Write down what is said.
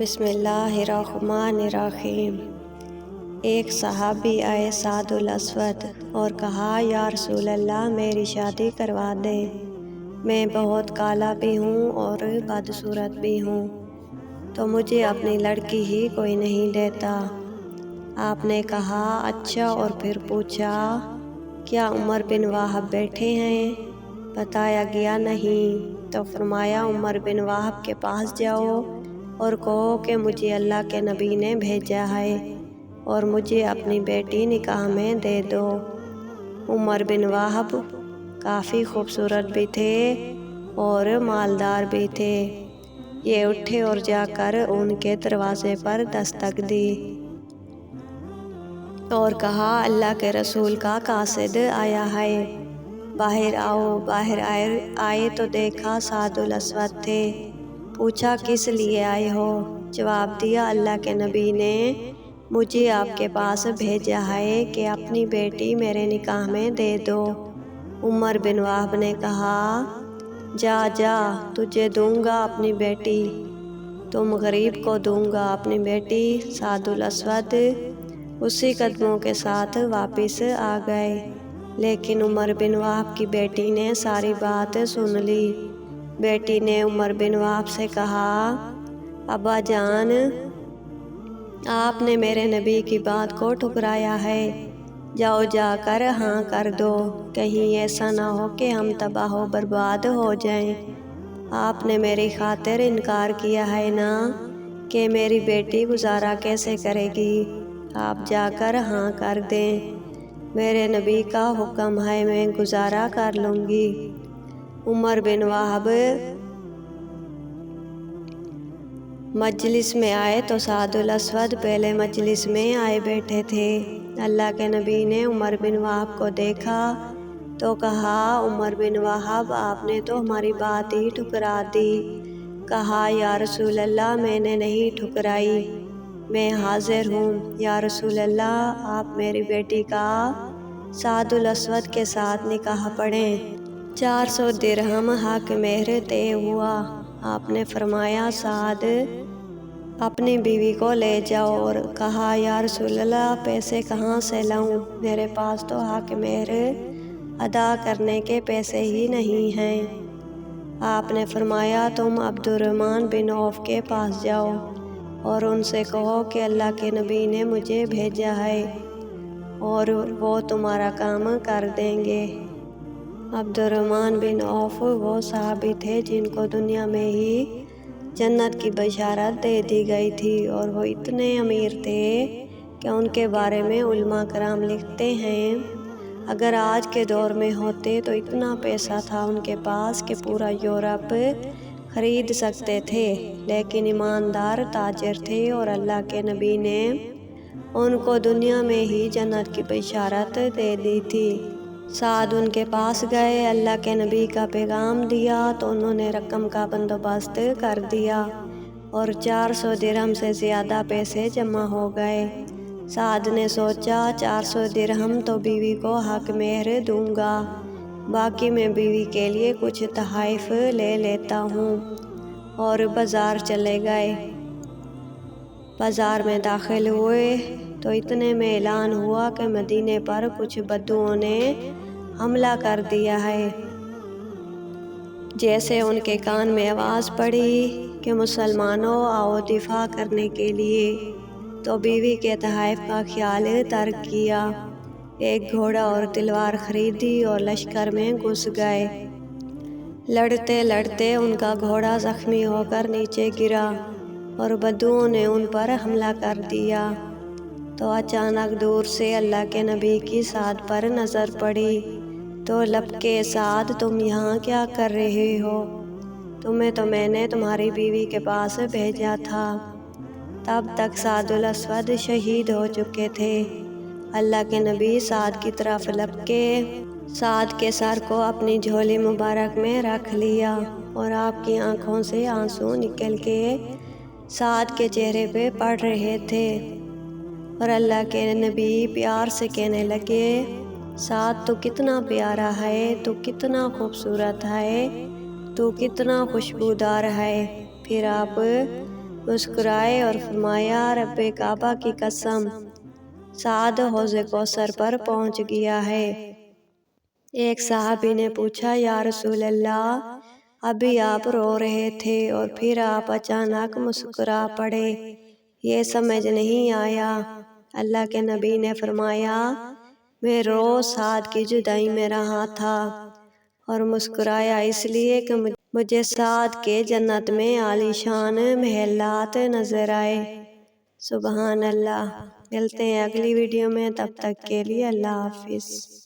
بسم اللہ الرحمن الرحیم۔ ایک صحابی آئے سعد الاسود اور کہا یا رسول اللہ میری شادی کروا دیں، میں بہت کالا بھی ہوں اور بدصورت بھی ہوں، تو مجھے اپنی لڑکی ہی کوئی نہیں دیتا۔ آپ نے کہا اچھا، اور پھر پوچھا کیا عمر بن وہب بیٹھے ہیں؟ بتایا گیا نہیں، تو فرمایا عمر بن وہب کے پاس جاؤ اور کہو کہ مجھے اللہ کے نبی نے بھیجا ہے اور مجھے اپنی بیٹی نکاح میں دے دو۔ عمر بن وہب کافی خوبصورت بھی تھے اور مالدار بھی تھے۔ یہ اٹھے اور جا کر ان کے دروازے پر دستک دی اور کہا اللہ کے رسول کا قاصد آیا ہے، باہر آؤ۔ باہر آئے تو دیکھا سعد الاسود تھے۔ پوچھا کس لیے آئے ہو؟ جواب دیا اللہ کے نبی نے مجھے آپ کے پاس بھیجا ہے کہ اپنی بیٹی میرے نکاح میں دے دو۔ عمر بن وہب نے کہا جا جا، تجھے دوں گا اپنی بیٹی، تم غریب کو دوں گا اپنی بیٹی۔ سعد الاسود اسی قدموں کے ساتھ واپس آ گئے، لیکن عمر بن وہب کی بیٹی نے ساری بات سن لی۔ بیٹی نے عمر بن وہب سے کہا ابا جان، آپ نے میرے نبی کی بات کو ٹھکرایا ہے، جاؤ جا کر ہاں کر دو، کہیں ایسا نہ ہو کہ ہم تباہ و برباد ہو جائیں۔ آپ نے میری خاطر انکار کیا ہے نا کہ میری بیٹی گزارا کیسے کرے گی؟ آپ جا کر ہاں کر دیں، میرے نبی کا حکم ہے، میں گزارا کر لوں گی۔ عمر بن وہب مجلس میں آئے تو سعد الاسود پہلے مجلس میں آئے بیٹھے تھے۔ اللہ کے نبی نے عمر بن وہب کو دیکھا تو کہا عمر بن وہب، آپ نے تو ہماری بات ہی ٹھکرا دی۔ کہا یا رسول اللہ میں نے نہیں ٹھکرائی، میں حاضر ہوں۔ یا رسول اللہ آپ میری بیٹی کا سعد الاسود کے ساتھ نکاح پڑھیں۔ 400 درہم حق مہر طے ہوا۔ آپ نے فرمایا سعد اپنی بیوی کو لے جاؤ، اور کہا یا رسول اللہ پیسے کہاں سے لاؤں؟ میرے پاس تو حق مہر ادا کرنے کے پیسے ہی نہیں ہیں۔ آپ نے فرمایا تم عبد الرحمن بن عوف کے پاس جاؤ اور ان سے کہو کہ اللہ کے نبی نے مجھے بھیجا ہے اور وہ تمہارا کام کر دیں گے۔ عبد الرحمن بن عوف وہ صحابی تھے جن کو دنیا میں ہی جنت کی بشارت دے دی گئی تھی، اور وہ اتنے امیر تھے کہ ان کے بارے میں علماء کرام لکھتے ہیں اگر آج کے دور میں ہوتے تو اتنا پیسہ تھا ان کے پاس کہ پورا یورپ خرید سکتے تھے، لیکن ایماندار تاجر تھے اور اللہ کے نبی نے ان کو دنیا میں ہی جنت کی بشارت دے دی تھی۔ سعد ان کے پاس گئے، اللہ کے نبی کا پیغام دیا تو انہوں نے رقم کا بندوبست کر دیا اور 400 درہم سے زیادہ پیسے جمع ہو گئے۔ سعد نے سوچا 400 درہم تو بیوی کو حق مہر دوں گا، باقی میں بیوی کے لیے کچھ تحائف لے لیتا ہوں، اور بازار چلے گئے۔ بازار میں داخل ہوئے تو اتنے میں اعلان ہوا کہ مدینے پر کچھ بدوؤں نے حملہ کر دیا ہے۔ جیسے ان کے کان میں آواز پڑی کہ مسلمانوں آؤ دفاع کرنے کے لیے، تو بیوی کے تحائف کا خیال ترک کیا، ایک گھوڑا اور تلوار خریدی اور لشکر میں گھس گئے۔ لڑتے لڑتے ان کا گھوڑا زخمی ہو کر نیچے گرا اور بدوؤں نے ان پر حملہ کر دیا، تو اچانک دور سے اللہ کے نبی کی سعد پر نظر پڑی تو لپکے سعد تم یہاں کیا کر رہے ہو؟ تمہیں تو میں نے تمہاری بیوی کے پاس بھیجا تھا۔ تب تک سعد الاسود شہید ہو چکے تھے۔ اللہ کے نبی سعد کی طرف لپکے، سعد کے سر کو اپنی جھولی مبارک میں رکھ لیا اور آپ کی آنکھوں سے آنسو نکل کے سعد کے چہرے پہ پڑ رہے تھے، اور اللہ کے نبی پیار سے کہنے لگے سعد تو کتنا پیارا ہے، تو کتنا خوبصورت ہے، تو کتنا خوشبودار ہے۔ پھر آپ مسکرائے اور فرمایا رب کعبہ کی قسم، سعد حوض کوثر پر پہنچ گیا ہے۔ ایک صحابی نے پوچھا یا رسول اللہ، ابھی آپ رو رہے تھے اور پھر آپ اچانک مسکرا پڑے، یہ سمجھ نہیں آیا۔ اللہ کے نبی نے فرمایا میں روز سعد کی جدائی میں رہا تھا اور مسکرایا اس لیے کہ مجھے سعد کے جنت میں عالی شان محلات نظر آئے۔ سبحان اللہ۔ ملتے ہیں اگلی ویڈیو میں، تب تک کے لیے اللہ حافظ۔